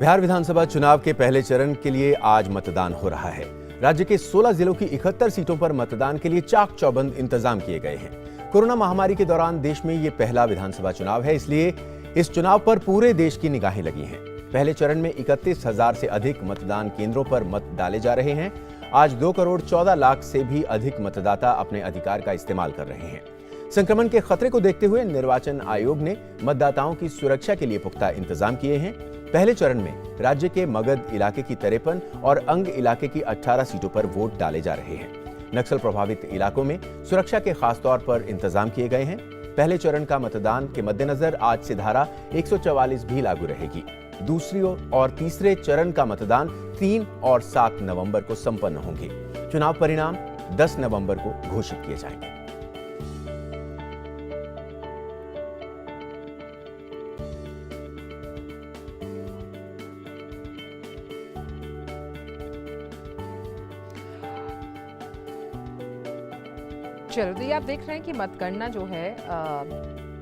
बिहार विधानसभा चुनाव के पहले चरण के लिए आज मतदान हो रहा है। राज्य के 16 जिलों की 71 सीटों पर मतदान के लिए चाक चौबंद इंतजाम किए गए हैं। कोरोना महामारी के दौरान देश में ये पहला विधानसभा चुनाव है, इसलिए इस चुनाव पर पूरे देश की निगाहें लगी हैं। पहले चरण में 31,000 से अधिक मतदान केंद्रों पर मत डाले जा रहे हैं। आज 2 करोड़ 14 लाख से भी अधिक मतदाता अपने अधिकार का इस्तेमाल कर रहे हैं। संक्रमण के खतरे को देखते हुए निर्वाचन आयोग ने मतदाताओं की सुरक्षा के लिए पुख्ता इंतजाम किए हैं। पहले चरण में राज्य के मगध इलाके की 53 और अंग इलाके की 18 सीटों पर वोट डाले जा रहे हैं। नक्सल प्रभावित इलाकों में सुरक्षा के खास तौर पर इंतजाम किए गए हैं। पहले चरण का मतदान के मद्देनजर आज से धारा 144 भी लागू रहेगी। दूसरी और तीसरे चरण का मतदान 3 और 7 नवंबर को संपन्न होंगे। चुनाव परिणाम 10 नवंबर को घोषित किए जाएंगे। चलो, तो ये आप देख रहे हैं कि मतगणना जो है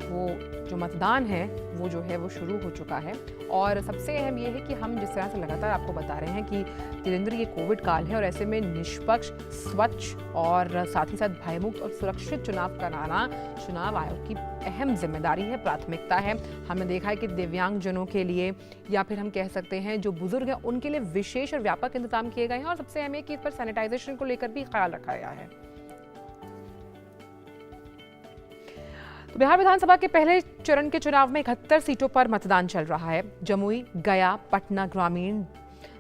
वो जो मतदान है वो शुरू हो चुका है। और सबसे अहम ये है कि हम जिस तरह से लगातार आपको बता रहे हैं कि तेजेंद्र, ये कोविड काल है और ऐसे में निष्पक्ष, स्वच्छ और साथ ही साथ भयमुक्त और सुरक्षित चुनाव कराना चुनाव आयोग की अहम जिम्मेदारी है, प्राथमिकता है। हमने देखा है कि दिव्यांगजनों के लिए या फिर हम कह सकते हैं जो बुजुर्ग हैं उनके लिए विशेष और व्यापक इंतजाम किए गए हैं। और सबसे अहम है कि इस पर सैनिटाइजेशन को लेकर भी ख्याल रखा गया है। तो बिहार विधानसभा के पहले चरण के चुनाव में 71 सीटों पर मतदान चल रहा है। जमुई, गया, पटना ग्रामीण,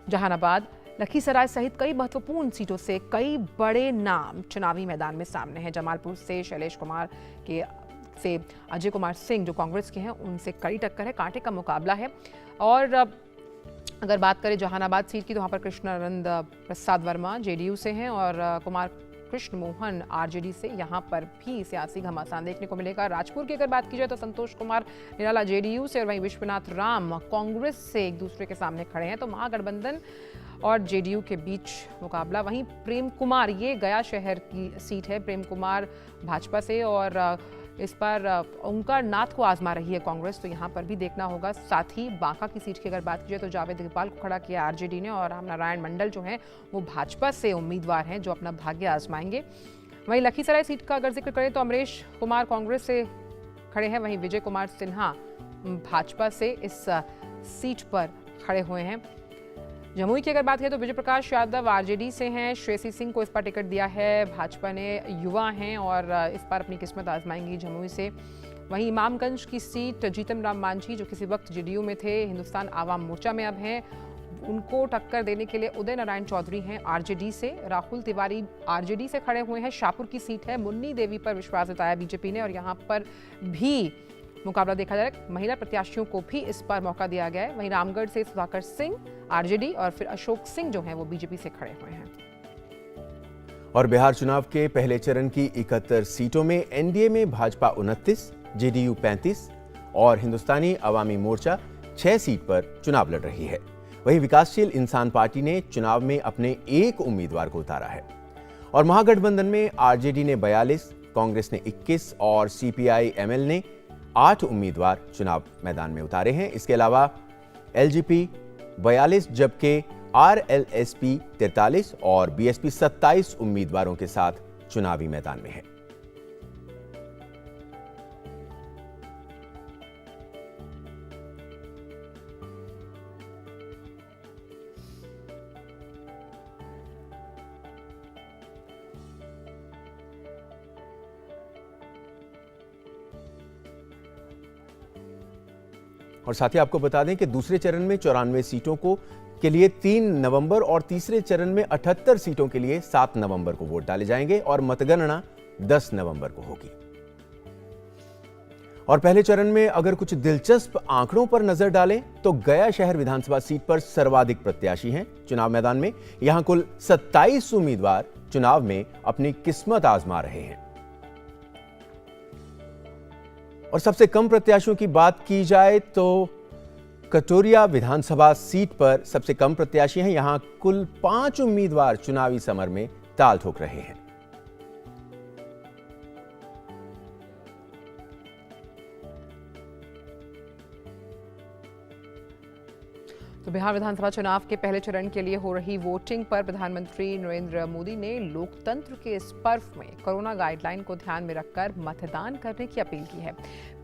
जहानाबाद, लखीसराय सहित कई महत्वपूर्ण सीटों से कई बड़े नाम चुनावी मैदान में सामने हैं। जमालपुर से शैलेश कुमार से अजय कुमार सिंह जो कांग्रेस के हैं, उनसे कड़ी टक्कर है, कांटे का मुकाबला है। और अगर बात करें जहानाबाद सीट की तो वहाँ पर कृष्णानंद प्रसाद वर्मा जेडीयू से हैं और कुमार कृष्ण मोहन आरजेडी से। यहाँ पर भी सियासी घमासान देखने को मिलेगा। राजपुर की अगर बात की जाए तो संतोष कुमार निराला जेडीयू से और वहीं विश्वनाथ राम कांग्रेस से एक दूसरे के सामने खड़े हैं। तो महागठबंधन और जेडीयू के बीच मुकाबला। वहीं प्रेम कुमार, ये गया शहर की सीट है, प्रेम कुमार भाजपा से और इस पर ओंकार नाथ को आजमा रही है कांग्रेस, तो यहाँ पर भी देखना होगा। साथ ही बांका की सीट की अगर बात की जाए तो जावेद इकबाल को खड़ा किया आरजेडी ने और रामनारायण मंडल जो हैं वो भाजपा से उम्मीदवार हैं जो अपना भाग्य आजमाएंगे। वहीं लखीसराय सीट का अगर जिक्र करें तो अमरेश कुमार कांग्रेस से खड़े हैं, वहीं विजय कुमार सिन्हा भाजपा से इस सीट पर खड़े हुए हैं। जमुई की अगर बात करें तो विजय प्रकाश यादव आरजेडी से हैं, श्रेयसी सिंह को इस पर टिकट दिया है, भाजपा ने, युवा हैं और इस पर अपनी किस्मत आजमाएंगी जमुई से। वहीं इमामगंज की सीट जीतन राम मांझी जो किसी वक्त जेडीयू में थे, हिंदुस्तान आवाम मोर्चा में अब हैं, उनको टक्कर देने के लिए उदय नारायण चौधरी हैं आरजेडी से। राहुल तिवारी आरजेडी से खड़े हुए हैं। शाहपुर की सीट है, मुन्नी देवी पर विश्वास जताया बीजेपी ने और यहाँ पर भी मुकाबला देखा जा रहा है। महिला प्रत्याशियों को भी इस पर मौका दिया गया है। वहीं रामगढ़ से सुधाकर सिंह आरजेडी और फिर अशोक सिंह जो हैं वो बीजेपी से खड़े हुए हैं। और बिहार चुनाव के पहले चरण की 71 सीटों में एनडीए में भाजपा 29, जेडीयू 35 और हिंदुस्तानी अवामी मोर्चा 6 सीट पर चुनाव लड़ रही है। वहीं विकासशील इंसान पार्टी ने चुनाव में अपने एक उम्मीदवार को उतारा है और महागठबंधन में आरजेडी ने 42, कांग्रेस ने 21 और सीपीआई एमएल ने 8 उम्मीदवार चुनाव मैदान में उतारे हैं। इसके अलावा एलजेपी 42 जबकि आरएलएसपी 43 और बीएसपी 27 उम्मीदवारों के साथ चुनावी मैदान में है। और साथ ही आपको बता दें कि दूसरे चरण में 94 सीटों के लिए 3 नवंबर और तीसरे चरण में 78 सीटों के लिए 7 नवंबर को वोट डाले जाएंगे और मतगणना 10 नवंबर को होगी। और पहले चरण में अगर कुछ दिलचस्प आंकड़ों पर नजर डालें तो गया शहर विधानसभा सीट पर सर्वाधिक प्रत्याशी हैं चुनाव मैदान में। यहां कुल 27 उम्मीदवार चुनाव में अपनी किस्मत आजमा रहे हैं। और सबसे कम प्रत्याशियों की बात की जाए तो कटोरिया विधानसभा सीट पर सबसे कम प्रत्याशी हैं। यहां कुल 5 उम्मीदवार चुनावी समर में ताल ठोक रहे हैं। तो बिहार विधानसभा चुनाव के पहले चरण के लिए हो रही वोटिंग पर प्रधानमंत्री नरेंद्र मोदी ने लोकतंत्र के इस पर्व में कोरोना गाइडलाइन को ध्यान में रखकर मतदान करने की अपील की है।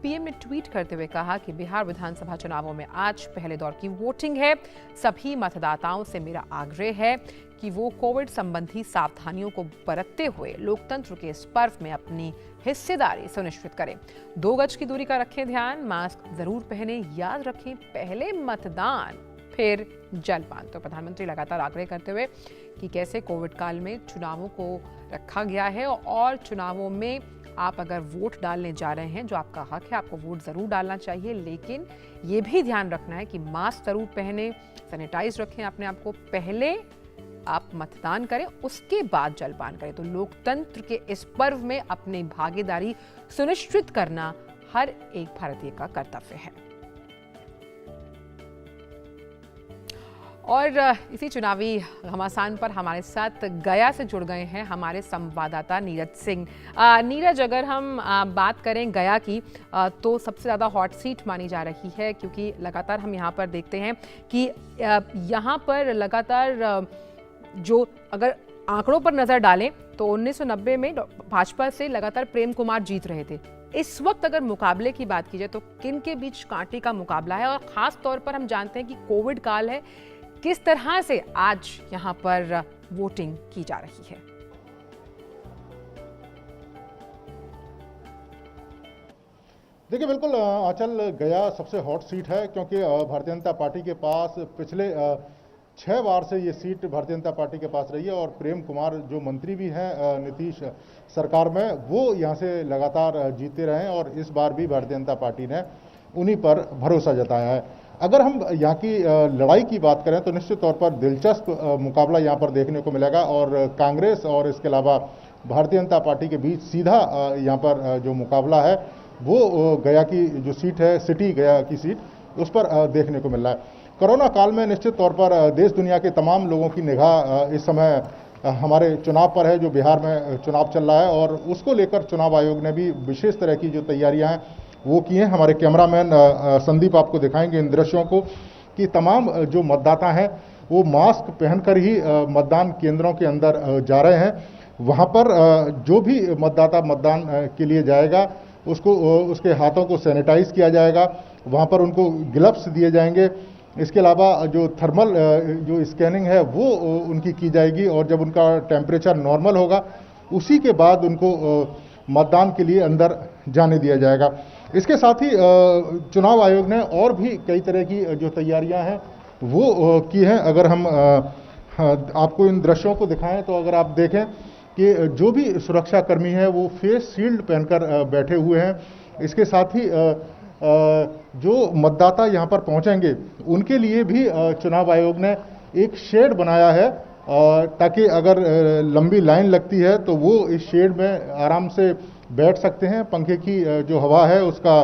पीएम ने ट्वीट करते हुए कहा कि बिहार विधानसभा चुनावों में आज पहले दौर की वोटिंग है। सभी मतदाताओं से मेरा आग्रह है कि वो कोविड संबंधी सावधानियों को बरतते हुए लोकतंत्र के इस पर्व में अपनी हिस्सेदारी सुनिश्चित करें। 2 गज की दूरी का रखें ध्यान, मास्क जरूर पहने, याद रखें पहले मतदान फिर जलपान। तो प्रधानमंत्री लगातार आग्रह करते हुए कि कैसे कोविड काल में चुनावों को रखा गया है और चुनावों में आप अगर वोट डालने जा रहे हैं, जो आपका हक है, आपको वोट जरूर डालना चाहिए, लेकिन ये भी ध्यान रखना है कि मास्क जरूर पहने, सैनिटाइज रखें अपने आप को, पहले आप मतदान करें उसके बाद जलपान करें। तो लोकतंत्र के इस पर्व में अपनी भागीदारी सुनिश्चित करना हर एक भारतीय का कर्तव्य है। और इसी चुनावी घमासान पर हमारे साथ गया से जुड़ गए हैं हमारे संवाददाता नीरज सिंह। नीरज, अगर हम बात करें गया की तो सबसे ज़्यादा हॉट सीट मानी जा रही है, क्योंकि लगातार हम यहाँ पर देखते हैं कि यहाँ पर लगातार जो अगर आंकड़ों पर नज़र डालें तो 1990 में भाजपा से लगातार प्रेम कुमार जीत रहे थे। इस वक्त अगर मुकाबले की बात की जाए तो किन के बीच कांटे का मुकाबला है, और ख़ास तौर पर हम जानते हैं कि कोविड काल है, किस तरह से आज यहां पर वोटिंग की जा रही है? देखिए, बिल्कुल आंचल, गया सबसे हॉट सीट है क्योंकि भारतीय जनता पार्टी के पास पिछले 6 बार से ये सीट भारतीय जनता पार्टी के पास रही है और प्रेम कुमार जो मंत्री भी हैं नीतीश सरकार में, वो यहाँ से लगातार जीते रहे हैं और इस बार भी भारतीय जनता पार्टी ने उन्हीं पर भरोसा जताया है। अगर हम यहाँ की लड़ाई की बात करें तो निश्चित तौर पर दिलचस्प मुकाबला यहाँ पर देखने को मिलेगा और कांग्रेस और इसके अलावा भारतीय जनता पार्टी के बीच सीधा यहाँ पर जो मुकाबला है वो गया की जो सीट है, सिटी गया की सीट, उस पर देखने को मिल रहा है। कोरोना काल में निश्चित तौर पर देश दुनिया के तमाम लोगों की निगाह इस समय हमारे चुनाव पर है, जो बिहार में चुनाव चल रहा है, और उसको लेकर चुनाव आयोग ने भी विशेष तरह की जो तैयारियां हैं वो की हैं। हमारे कैमरामैन संदीप आपको दिखाएंगे इन दृश्यों को कि तमाम जो मतदाता हैं वो मास्क पहनकर ही मतदान केंद्रों के अंदर जा रहे हैं। वहाँ पर जो भी मतदाता मतदान के लिए जाएगा उसको उसके हाथों को सैनिटाइज किया जाएगा, वहाँ पर उनको ग्लव्स दिए जाएंगे। इसके अलावा जो थर्मल जो स्कैनिंग है वो उनकी की जाएगी और जब उनका टेम्परेचर नॉर्मल होगा उसी के बाद उनको मतदान के लिए अंदर जाने दिया जाएगा। इसके साथ ही चुनाव आयोग ने और भी कई तरह की जो तैयारियां हैं वो की हैं। अगर हम आपको इन दृश्यों को दिखाएं तो अगर आप देखें कि जो भी सुरक्षा कर्मी हैं वो फेस शील्ड पहनकर बैठे हुए हैं। इसके साथ ही जो मतदाता यहाँ पर पहुँचेंगे उनके लिए भी चुनाव आयोग ने एक शेड बनाया है ताकि अगर लंबी लाइन लगती है तो वो इस शेड में आराम से बैठ सकते हैं, पंखे की जो हवा है उसका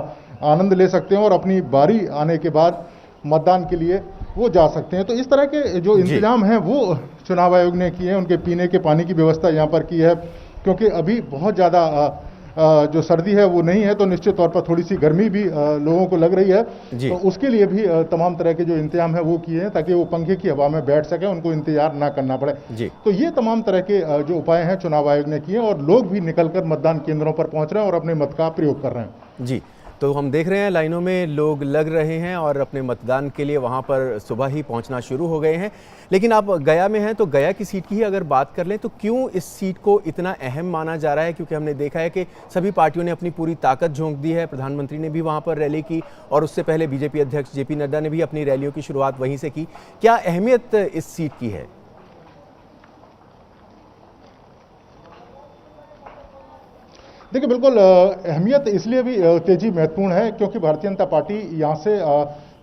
आनंद ले सकते हैं और अपनी बारी आने के बाद मतदान के लिए वो जा सकते हैं। तो इस तरह के जो इंतजाम हैं वो चुनाव आयोग ने किए हैं। उनके पीने के पानी की व्यवस्था यहाँ पर की है, क्योंकि अभी बहुत ज़्यादा जो सर्दी है वो नहीं है, तो निश्चित तौर पर थोड़ी सी गर्मी भी लोगों को लग रही है, तो उसके लिए भी तमाम तरह के जो इंतजाम है वो किए हैं ताकि वो पंखे की हवा में बैठ सके, उनको इंतजार ना करना पड़े। तो ये तमाम तरह के जो उपाय हैं चुनाव आयोग ने किए और लोग भी निकलकर मतदान केंद्रों पर पहुंच रहे हैं और अपने मत का प्रयोग कर रहे हैं। जी, तो हम देख रहे हैं लाइनों में लोग लग रहे हैं और अपने मतदान के लिए वहां पर सुबह ही पहुंचना शुरू हो गए हैं। लेकिन आप गया में हैं तो गया की सीट की ही अगर बात कर लें तो क्यों इस सीट को इतना अहम माना जा रहा है? क्योंकि हमने देखा है कि सभी पार्टियों ने अपनी पूरी ताकत झोंक दी है। प्रधानमंत्री ने भी वहां पर रैली की और उससे पहले बीजेपी अध्यक्ष जेपी नड्डा ने भी अपनी रैलियों की शुरुआत वहीं से की। क्या अहमियत इस सीट की है? देखिए, बिल्कुल अहमियत इसलिए भी तेजी महत्वपूर्ण है क्योंकि भारतीय जनता पार्टी यहाँ से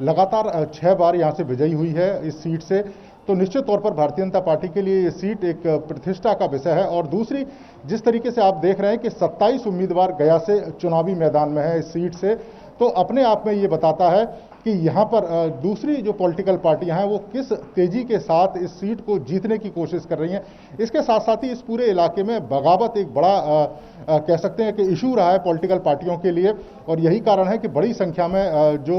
लगातार 6 बार यहाँ से विजयी हुई है इस सीट से। तो निश्चित तौर पर भारतीय जनता पार्टी के लिए ये सीट एक प्रतिष्ठा का विषय है। और दूसरी, जिस तरीके से आप देख रहे हैं कि 27 उम्मीदवार गया से चुनावी मैदान में है इस सीट से, तो अपने आप में ये बताता है कि यहाँ पर दूसरी जो पॉलिटिकल पार्टियां हैं वो किस तेजी के साथ इस सीट को जीतने की कोशिश कर रही हैं। इसके साथ साथ ही इस पूरे इलाके में बगावत एक बड़ा कह सकते हैं कि इशू रहा है पॉलिटिकल पार्टियों के लिए, और यही कारण है कि बड़ी संख्या में जो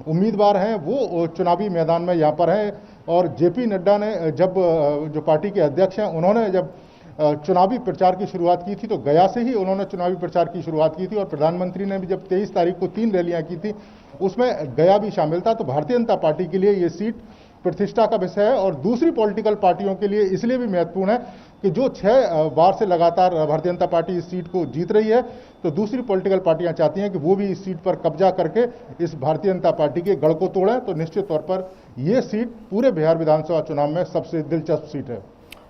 उम्मीदवार हैं वो चुनावी मैदान में यहाँ पर हैं। और जेपी नड्डा ने जब जो पार्टी के अध्यक्ष हैं उन्होंने जब चुनावी प्रचार की शुरुआत की थी तो गया से ही उन्होंने चुनावी प्रचार की शुरुआत की थी, और प्रधानमंत्री ने भी जब 23 तारीख को 3 रैलियां की थी उसमें गया भी शामिल था। तो भारतीय जनता पार्टी के लिए ये सीट प्रतिष्ठा का विषय है, और दूसरी पॉलिटिकल पार्टियों के लिए इसलिए भी महत्वपूर्ण है कि जो 6 बार से लगातार भारतीय जनता पार्टी इस सीट को जीत रही है, तो दूसरी पॉलिटिकल पार्टियां चाहती हैं कि वो भी इस सीट पर कब्जा करके इस भारतीय जनता पार्टी के गढ़ को तोड़ें। तो निश्चित तौर पर ये सीट पूरे बिहार विधानसभा चुनाव में सबसे दिलचस्प सीट है।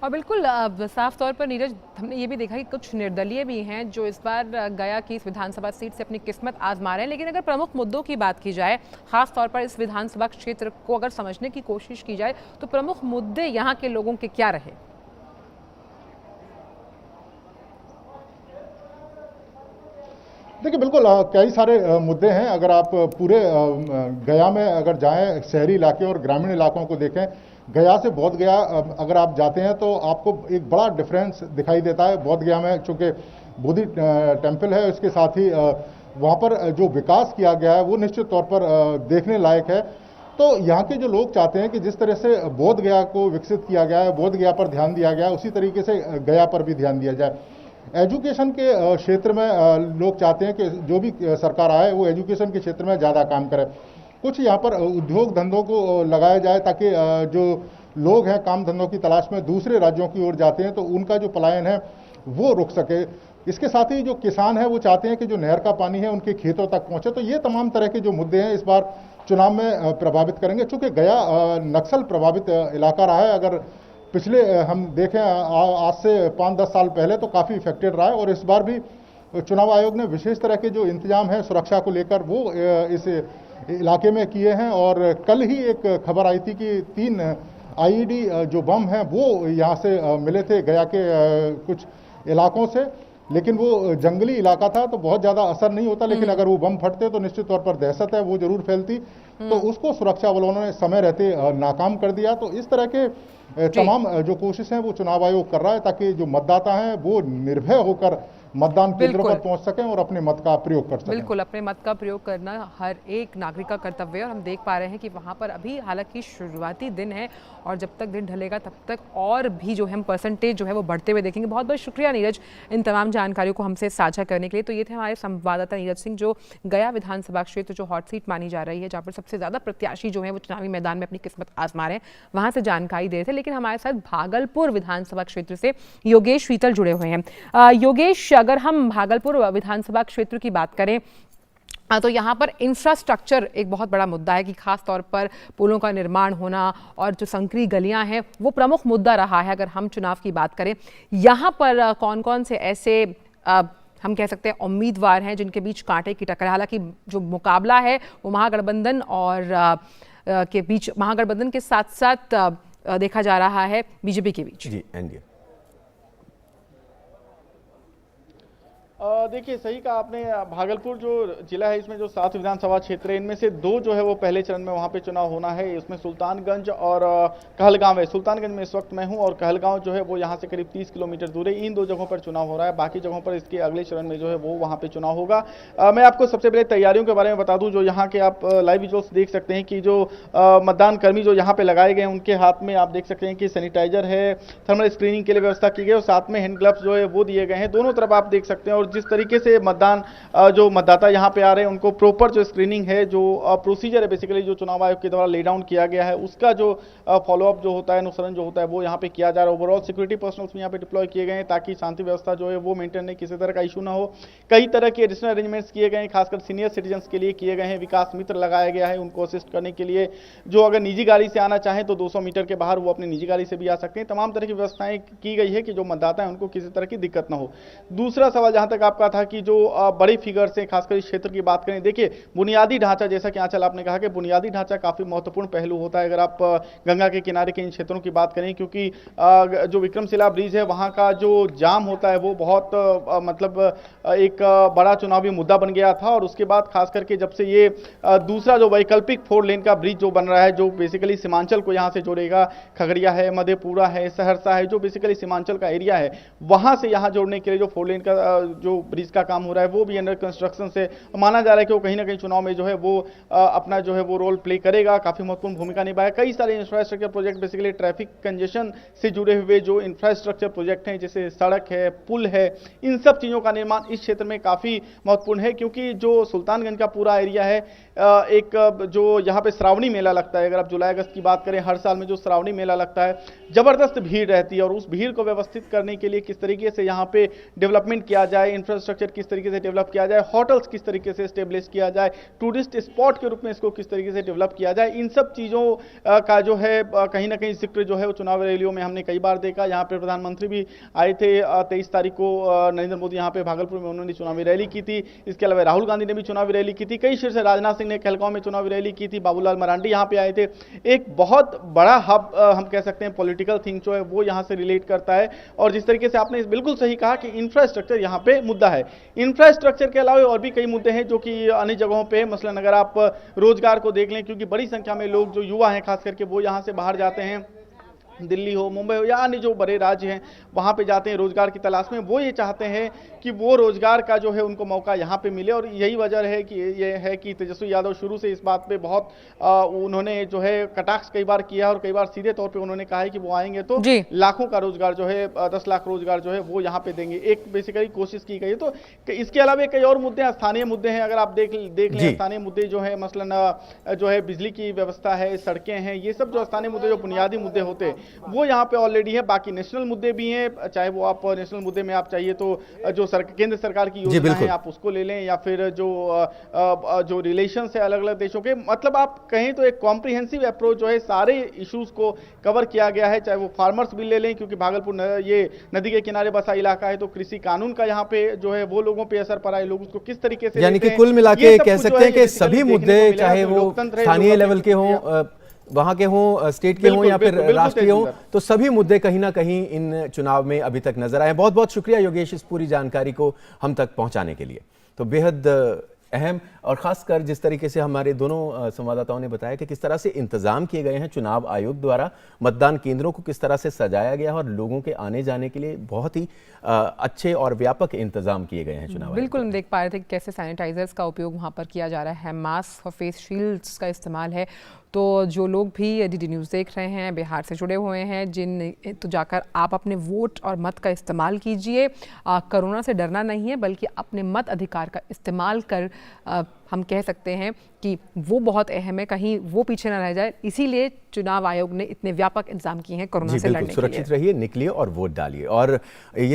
और बिल्कुल साफ तौर पर नीरज, हमने ये भी देखा कि कुछ निर्दलीय भी हैं जो इस बार गया की इस विधानसभा सीट से अपनी किस्मत आजमा रहे हैं। लेकिन अगर प्रमुख मुद्दों की बात की जाए, खास तौर पर इस विधानसभा क्षेत्र को अगर समझने की कोशिश की जाए, तो प्रमुख मुद्दे यहाँ के लोगों के क्या रहे? देखिए बिल्कुल कई सारे मुद्दे हैं। अगर आप पूरे गया में अगर जाएं, शहरी इलाके और ग्रामीण इलाकों को देखें, गया से बोध गया अगर आप जाते हैं तो आपको एक बड़ा डिफरेंस दिखाई देता है। बोध गया में चूंकि बोधि टेम्पल है, उसके साथ ही वहाँ पर जो विकास किया गया है वो निश्चित तौर पर देखने लायक है। तो यहाँ के जो लोग चाहते हैं कि जिस तरह से बोध गया को विकसित किया गया है, बोध गया पर ध्यान दिया गया है, उसी तरीके से गया पर भी ध्यान दिया जाए। एजुकेशन के क्षेत्र में लोग चाहते हैं कि जो भी सरकार आए वो एजुकेशन के क्षेत्र में ज़्यादा काम करे। कुछ यहाँ पर उद्योग धंधों को लगाया जाए ताकि जो लोग हैं काम धंधों की तलाश में दूसरे राज्यों की ओर जाते हैं तो उनका जो पलायन है वो रुक सके। इसके साथ ही जो किसान हैं वो चाहते हैं कि जो नहर का पानी है उनके खेतों तक पहुँचे। तो ये तमाम तरह के जो मुद्दे हैं इस बार चुनाव में प्रभावित करेंगे। चूँकि गया नक्सल प्रभावित इलाका रहा है, अगर पिछले हम देखें आज से 5-10 साल पहले तो काफ़ी इफेक्टेड रहा है, और इस बार भी चुनाव आयोग ने विशेष तरह के जो इंतजाम है सुरक्षा को लेकर वो इस इलाके में किए हैं। और कल ही एक खबर आई थी कि 3 आईईडी जो बम हैं वो यहाँ से मिले थे गया के कुछ इलाकों से, लेकिन वो जंगली इलाका था तो बहुत ज़्यादा असर नहीं होता, लेकिन अगर वो बम फटते तो निश्चित तौर पर दहशत है वो जरूर फैलती। तो उसको सुरक्षा बलों ने समय रहते नाकाम कर दिया। तो इस तरह के तमाम जो कोशिश हैं वो चुनाव आयोग कर रहा है ताकि जो मतदाता हैं वो निर्भय होकर मतदान केंद्रों पर पहुंच सकें और अपने मत का प्रयोग कर सकें। बिल्कुल, अपने मत का प्रयोग करना हर एक नागरिक का कर्तव्य है, और हम देख पा रहे हैं कि वहाँ पर अभी हालांकि शुरुआती दिन है और जब तक दिन ढलेगा तब तक और भी जो है हम परसेंटेज जो है वो बढ़ते हुए देखेंगे। बहुत बहुत शुक्रिया नीरज इन तमाम जानकारियों को हमसे साझा करने के लिए। तो ये थे हमारे संवाददाता नीरज सिंह जो गया विधानसभा क्षेत्र जो हॉट सीट मानी जा रही है, जहाँ पर सबसे ज़्यादा प्रत्याशी जो है वो चुनावी मैदान में अपनी किस्मत आजमा रहे हैं, वहाँ से जानकारी दे रहे थे। लेकिन हमारे साथ भागलपुर विधानसभा क्षेत्र से योगेश शीतल जुड़े हुए हैं। योगेश, अगर हम भागलपुर विधानसभा क्षेत्र की बात करें तो यहाँ पर इंफ्रास्ट्रक्चर एक बहुत बड़ा मुद्दा है कि खास तौर पर पुलों का निर्माण होना और जो संकरी गलियां हैं वो प्रमुख मुद्दा रहा है। अगर हम चुनाव की बात करें, यहाँ पर कौन कौन से ऐसे हम कह सकते हैं उम्मीदवार हैं जिनके बीच कांटे की टक्कर है? हालांकि जो मुकाबला है वो महागठबंधन और के बीच, महागठबंधन के साथ साथ देखा जा रहा है बीजेपी के बीच। जी एनडीए। देखिए सही कहा आपने। भागलपुर जो जिला है इसमें जो 7 विधानसभा क्षेत्र है, इनमें से 2 जो है वो पहले चरण में वहाँ पे चुनाव होना है। इसमें सुल्तानगंज और कहलगांव है। सुल्तानगंज में इस वक्त मैं हूँ और कहलगांव जो है वो यहाँ से करीब 30 किलोमीटर दूर है। इन 2 जगहों पर चुनाव हो रहा है। बाकी जगहों पर इसके अगले चरण में जो है वो वहाँ पे चुनाव होगा। मैं आपको सबसे पहले तैयारियों के बारे में बता दूँ। जो यहाँ के आप लाइव विजुअल्स देख सकते हैं कि जो मतदान कर्मी जो यहाँ पे लगाए गए हैं उनके हाथ में आप देख सकते हैं कि सैनिटाइजर है, थर्मल स्क्रीनिंग के लिए व्यवस्था की गई और साथ में हैंड ग्लव्स जो है वो दिए गए हैं। दोनों तरफ आप देख सकते हैं। और जिस तरीके से मतदान जो मतदाता यहाँ पे आ रहे हैं उनको प्रॉपर जो स्क्रीनिंग है, जो प्रोसीजर है बेसिकली जो चुनाव आयोग के द्वारा ले डाउन किया गया है, उसका जो फॉलोअप जो होता है, अनुसरण जो होता है वो यहाँ पे किया जा रहा है। ओवरऑल सिक्योरिटी पर्सनल्स भी यहाँ पे डिप्लॉय किए गए हैं ताकि शांति व्यवस्था जो है वो मेंटेन नहीं, किसी तरह का इशू ना हो। कई तरह के एडिशनल अरेंजमेंट्स किए गए हैं, खासकर सीनियर सिटीजन्स के लिए किए गए हैं। विकास मित्र लगाया गया है उनको असिस्ट करने के लिए। जो अगर निजी गाड़ी से आना चाहें तो 200 मीटर के बाहर वो अपनी निजी गाड़ी से भी आ सकते हैं। तमाम तरह की व्यवस्थाएं की गई है कि जो मतदाता है उनको किसी तरह की दिक्कत ना हो। दूसरा सवाल जहां तक तक आपका था कि जो बड़ी फिगर्स हैं, खासकर इस क्षेत्र की बात करें, देखिए बुनियादी ढांचा, जैसा कि आंचल आपने कहा कि बुनियादी ढांचा काफी महत्वपूर्ण पहलू होता है अगर आप गंगा के किनारे के इन क्षेत्रों की बात करें, क्योंकि जो विक्रमशिला ब्रिज है वहां का जो जाम होता है वो बहुत मतलब एक बड़ा चुनावी मुद्दा बन गया था। और उसके बाद खास करके जब से ये दूसरा जो वैकल्पिक 4 लेन का ब्रिज जो बन रहा है, जो बेसिकली सीमांचल को यहां से जोड़ेगा, खगड़िया है, मधेपुरा है, सहरसा है, जो बेसिकली सीमांचल का एरिया है, वहां से यहां जोड़ने के लिए जो 4 लेन का जो ब्रिज का काम हो रहा है वो भी अंडर कंस्ट्रक्शन से माना जा रहा है कि वो कहीं ना कहीं चुनाव में जो है वो अपना जो है वो रोल प्ले करेगा, काफी महत्वपूर्ण भूमिका निभाएगा। कई सारे infrastructure project, basically traffic congestion से जुड़े हुए जो इंफ्रास्ट्रक्चर प्रोजेक्ट हैं, जैसे सड़क है, पुल है, इन सब चीजों का निर्माण इस क्षेत्र में काफी महत्वपूर्ण है, क्योंकि जो सुल्तानगंज का पूरा एरिया है, एक जो यहाँ पे श्रावणी मेला लगता है, अगर आप जुलाई अगस्त की बात करें, हर साल में जो श्रावणी मेला लगता है, जबरदस्त भीड़ रहती है। और उस भीड़ को व्यवस्थित करने के लिए किस तरीके से यहाँ पे डेवलपमेंट किया जाए, इंफ्रास्ट्रक्चर किस तरीके से डेवलप किया जाए, होटल्स किस तरीके से स्टेब्लिश किया जाए, टूरिस्ट स्पॉट के रूप में इसको किस तरीके से डेवलप किया जाए, इन सब चीज़ों का जो है कहीं ना कहीं जिक्र जो है वो चुनावी रैलियों में हमने कई बार देखा। यहाँ पे प्रधानमंत्री भी आए थे 23 तारीख को, नरेंद्र मोदी यहाँ पे भागलपुर में उन्होंने चुनावी रैली की थी। इसके अलावा राहुल गांधी ने भी चुनावी रैली की थी, कई शीर्ष, राजनाथ सिंह ने कहलगांव में चुनावी रैली की थी, बाबूलाल मरांडी यहाँ पे आए थे। एक बहुत बड़ा हब हम कह सकते हैं पॉलिटिकल थिंग जो है वो यहाँ से रिलेट करता है। और जिस तरीके से आपने बिल्कुल सही कहा कि इंफ्रास्ट्रक्चर यहाँ पे मुद्दा है, इंफ्रास्ट्रक्चर के अलावा और भी कई मुद्दे हैं जो कि अन्य जगहों पे, मसलन अगर आप रोजगार को देख लें, क्योंकि बड़ी संख्या में लोग जो युवा हैं खास करके वो यहाँ से बाहर जाते हैं, दिल्ली हो, मुंबई हो या अन्य जो बड़े राज्य हैं वहाँ पे जाते हैं रोजगार की तलाश में। वो ये चाहते हैं कि वो रोजगार का जो है उनको मौका यहाँ पे मिले। और यही वजह है कि ये है कि तेजस्वी यादव शुरू से इस बात पे बहुत उन्होंने जो है कटाक्ष कई बार किया और कई बार सीधे तौर पे उन्होंने कहा है कि वो आएंगे तो लाखों का रोजगार जो है, 10 लाख रोजगार जो है वो यहाँ पे देंगे, एक बेसिकली कोशिश की गई है। तो इसके अलावा कई और मुद्दे, स्थानीय मुद्दे हैं, अगर आप देख लें स्थानीय मुद्दे जो है, मसलन जो है बिजली की व्यवस्था है, सड़कें हैं, ये सब जो स्थानीय मुद्दे, जो बुनियादी मुद्दे होते हैं वो यहाँ पे ऑलरेडी है। बाकी नेशनल मुद्दे भी हैं, चाहे वो आप नेशनल मुद्दे में आप चाहिए तो जो केंद्र सरकार की योजना है आप उसको ले लें, या फिर जो रिलेशन है अलग अलग देशों के, मतलब आप कहें तो एक कॉम्प्रिहेंसिव अप्रोच जो है सारे इश्यूज को कवर किया गया है। चाहे वो फार्मर्स बिल ले लें, क्योंकि भागलपुर ये नदी के किनारे बसा इलाका है, तो कृषि कानून का यहाँ पे जो है वो लोगों पे असर पड़ा है, लोग उसको किस तरीके से, यानी कि कुल मिला के कह सकते हैं कि सभी मुद्दे, चाहे वो स्थानीय लेवल के हों, वहां के हों, स्टेट के हों या फिर राष्ट्रीय हों, तो सभी मुद्दे कहीं ना कहीं इन चुनाव में अभी तक नजर आए। बहुत बहुत शुक्रिया योगेश इस पूरी जानकारी को हम तक पहुंचाने के लिए। तो बेहद अहम और खासकर जिस तरीके से हमारे दोनों संवाददाताओं ने बताया कि किस तरह से इंतजाम किए गए हैं चुनाव आयोग द्वारा, मतदान केंद्रों को किस तरह से सजाया गया है और लोगों के आने जाने के लिए बहुत ही अच्छे और व्यापक इंतजाम किए गए हैं चुनाव। बिल्कुल, हम देख पा रहे थे कि कैसे सैनिटाइजर्स का उपयोग वहाँ पर किया जा रहा है, मास्क और फेस शील्ड्स का इस्तेमाल है। तो जो लोग भी डीडी न्यूज़ देख रहे हैं, बिहार से जुड़े हुए हैं, तो जाकर आप अपने वोट और मत का इस्तेमाल कीजिए। कोरोना से डरना नहीं है, बल्कि अपने मत अधिकार का इस्तेमाल कर हम कह सकते हैं कि वो बहुत अहम है, कहीं वो पीछे ना रह जाए। इसीलिए चुनाव आयोग ने इतने व्यापक इंतजाम किए हैं कोरोना से लड़ने के लिए। सुरक्षित रहिए, निकलिए और वोट डालिए। और